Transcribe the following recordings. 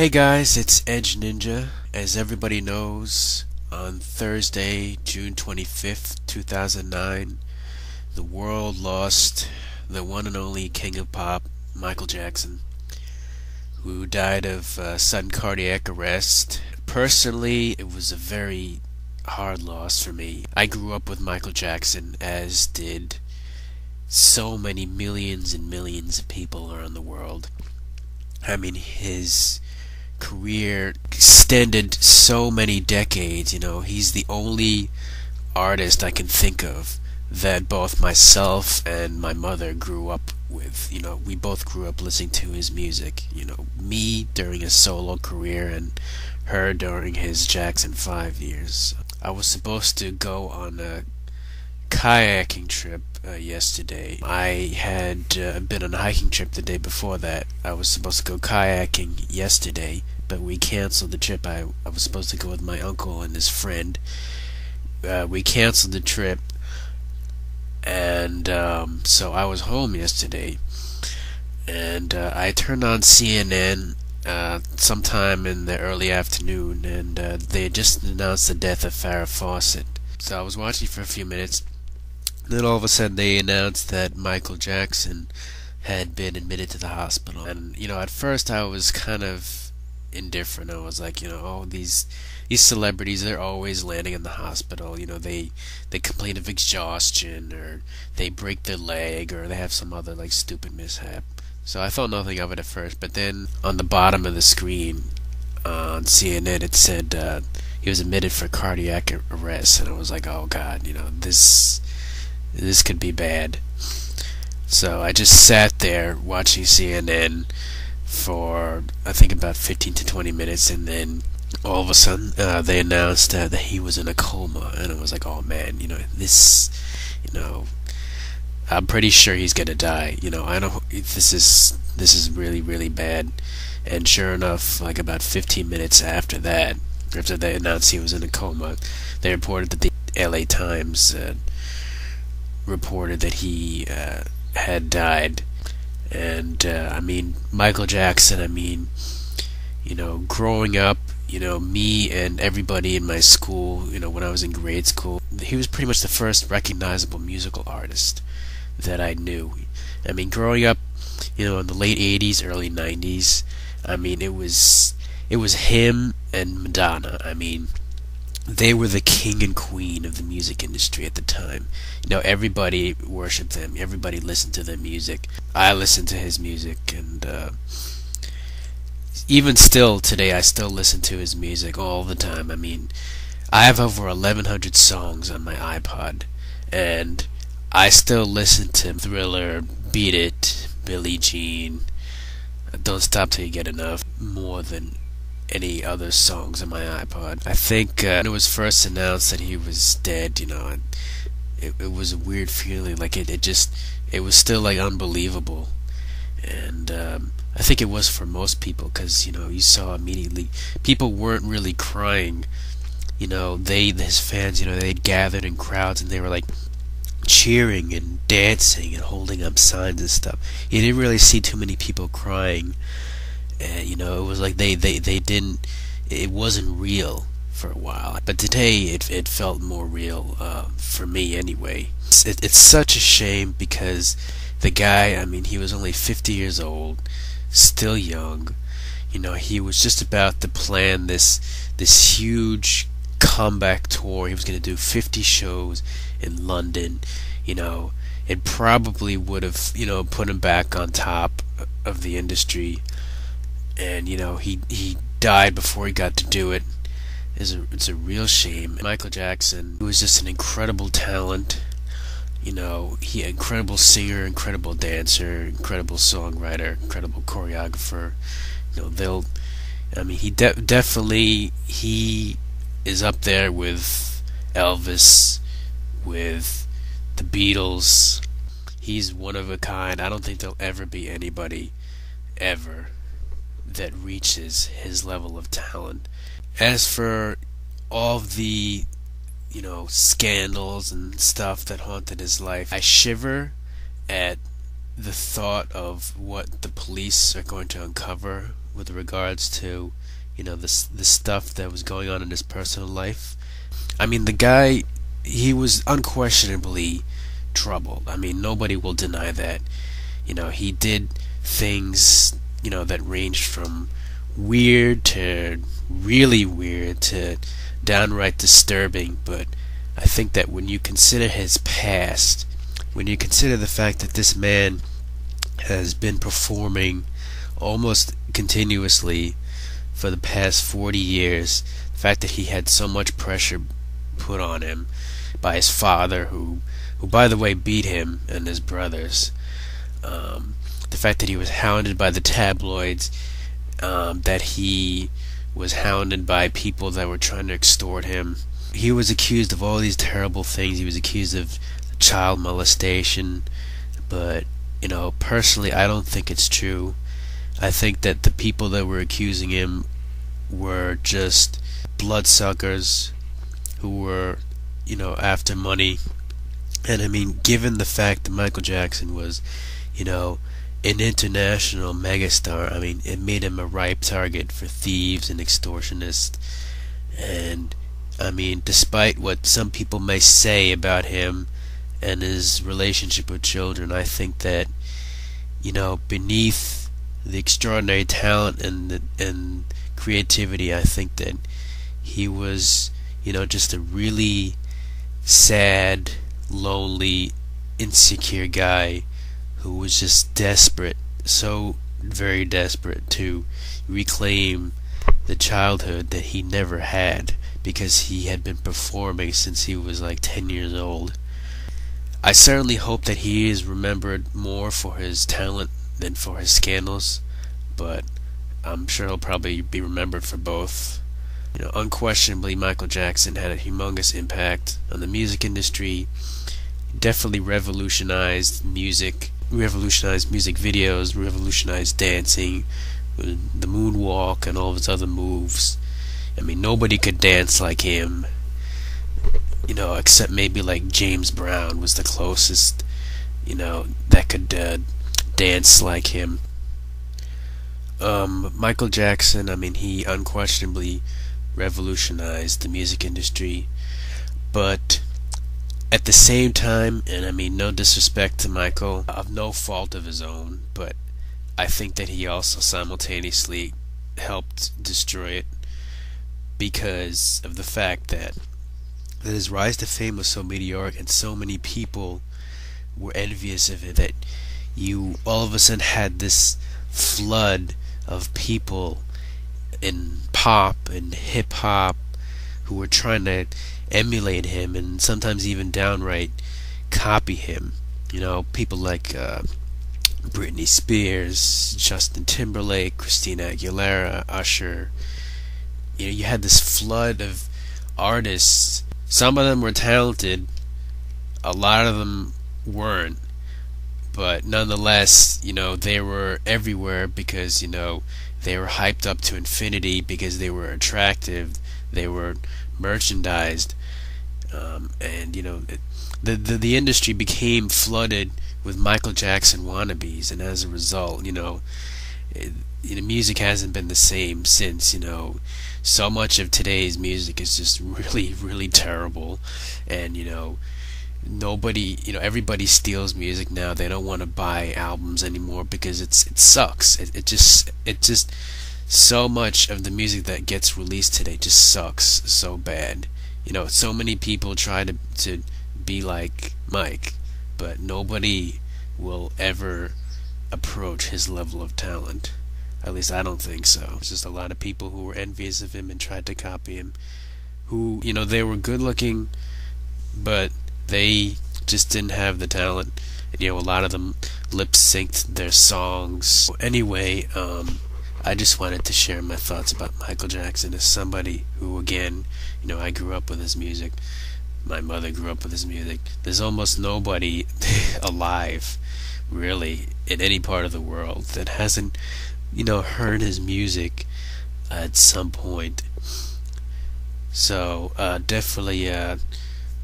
Hey guys, it's Edge Ninja. As everybody knows, on Thursday, June 25th, 2009, the world lost the one and only king of pop, Michael Jackson, who died of sudden cardiac arrest. Personally, it was a very hard loss for me. I grew up with Michael Jackson, as did so many millions and millions of people around the world. I mean, his career extended so many decades. He's the only artist I can think of that both myself and my mother grew up with. We both grew up listening to his music. Me during his solo career and her during his Jackson 5 years. I was supposed to go on a kayaking trip yesterday. I had been on a hiking trip the day before that. I was supposed to go kayaking yesterday, but we canceled the trip. I was supposed to go with my uncle and his friend. We canceled the trip, and so I was home yesterday, and I turned on CNN sometime in the early afternoon, and they had just announced the death of Farrah Fawcett. So I was watching for a few minutes. Then all of a sudden they announced that Michael Jackson had been admitted to the hospital. And, at first I was kind of indifferent. I was like, oh, these celebrities, they're always landing in the hospital. They complain of exhaustion, or they break their leg, or they have some other, stupid mishap. So I thought nothing of it at first. But then on the bottom of the screen on CNN, it said he was admitted for cardiac arrest. And I was like, oh, God, this could be bad. So I just sat there watching CNN for I think about 15 to 20 minutes, and then all of a sudden they announced that he was in a coma, and I was like, oh man, I'm pretty sure he's gonna die. I know this is really, really bad. And sure enough, about 15 minutes after that, after they announced he was in a coma, they reported that the LA Times reported that he had died. And Michael Jackson, growing up, me and everybody in my school, when I was in grade school, he was pretty much the first recognizable musical artist that I knew. Growing up, in the late 80s, early 90s, it was him and Madonna. They were the king and queen of the music industry at the time. Everybody worshipped them. Everybody listened to their music. I listened to his music, and even still today, I still listen to his music all the time. I have over 1,100 songs on my iPod, and I still listen to Thriller, Beat It, Billie Jean, Don't Stop Till You Get Enough more than any other songs on my iPod. I think when it was first announced that he was dead, it was a weird feeling. It was still unbelievable. And I think it was for most people, because you saw immediately people weren't really crying. His fans, they'd gathered in crowds, and they were cheering and dancing and holding up signs and stuff. You didn't really see too many people crying. It was like they didn't, it wasn't real for a while. But today it felt more real, for me anyway. It's such a shame, because the guy, he was only 50 years old, still young. He was just about to plan this huge comeback tour. He was going to do 50 shows in London. It probably would have, put him back on top of the industry. And he died before he got to do it. It's a real shame. Michael Jackson was just an incredible talent. He an incredible singer, incredible dancer, incredible songwriter, incredible choreographer. He definitely he is up there with Elvis, with the Beatles. He's one of a kind. I don't think there'll ever be anybody ever that reaches his level of talent. As for all of the, scandals and stuff that haunted his life, I shiver at the thought of what the police are going to uncover with regards to, the stuff that was going on in his personal life. I mean, the guy, he was unquestionably troubled. I mean, nobody will deny that. He did things, that ranged from weird to really weird to downright disturbing. But I think that when you consider his past, when you consider the fact that this man has been performing almost continuously for the past 40 years, the fact that he had so much pressure put on him by his father, who by the way beat him and his brothers, the fact that he was hounded by the tabloids, that he was hounded by people that were trying to extort him. He was accused of all these terrible things. He was accused of child molestation, but personally, I don't think it's true. I think that the people that were accusing him were just bloodsuckers who were, after money. And I mean, given the fact that Michael Jackson was, an international megastar, I mean, it made him a ripe target for thieves and extortionists. And I mean, despite what some people may say about him and his relationship with children, I think that, beneath the extraordinary talent and creativity, I think that he was, just a really sad, lonely, insecure guy who was just desperate, so very desperate to reclaim the childhood that he never had, because he had been performing since he was like 10 years old. I certainly hope that he is remembered more for his talent than for his scandals, but I'm sure he'll probably be remembered for both. Unquestionably, Michael Jackson had a humongous impact on the music industry. He definitely revolutionized music videos, revolutionized dancing, the moonwalk, and all of his other moves. I mean, nobody could dance like him, except maybe like James Brown was the closest, that could dance like him. Michael Jackson, I mean, he unquestionably revolutionized the music industry, but at the same time, and I mean, no disrespect to Michael, of no fault of his own, but I think that he also simultaneously helped destroy it, because of the fact that his rise to fame was so meteoric and so many people were envious of it, that you all of a sudden had this flood of people in pop and hip hop who were trying to emulate him and sometimes even downright copy him. People like Britney Spears, Justin Timberlake, Christina Aguilera, Usher. You had this flood of artists. Some of them were talented, a lot of them weren't, but nonetheless, they were everywhere because, they were hyped up to infinity because they were attractive, they were merchandised, and the industry became flooded with Michael Jackson wannabes, and as a result, music hasn't been the same since. So much of today's music is just really, really terrible, and nobody, everybody steals music now. They don't want to buy albums anymore because it sucks. It just so much of the music that gets released today just sucks so bad. So many people try to be like Mike, but nobody will ever approach his level of talent. At least I don't think so. It's just a lot of people who were envious of him and tried to copy him, who, they were good looking, but they just didn't have the talent. And, a lot of them lip synced their songs. Anyway, I just wanted to share my thoughts about Michael Jackson as somebody who, again, I grew up with his music. My mother grew up with his music. There's almost nobody alive, really, in any part of the world that hasn't, heard his music at some point. So, definitely,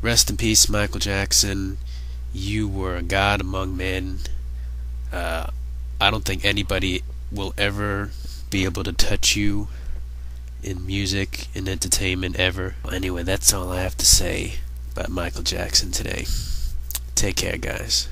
rest in peace, Michael Jackson. You were a god among men. I don't think anybody will ever be able to touch you in music and entertainment ever. Anyway, that's all I have to say about Michael Jackson today. Take care, guys.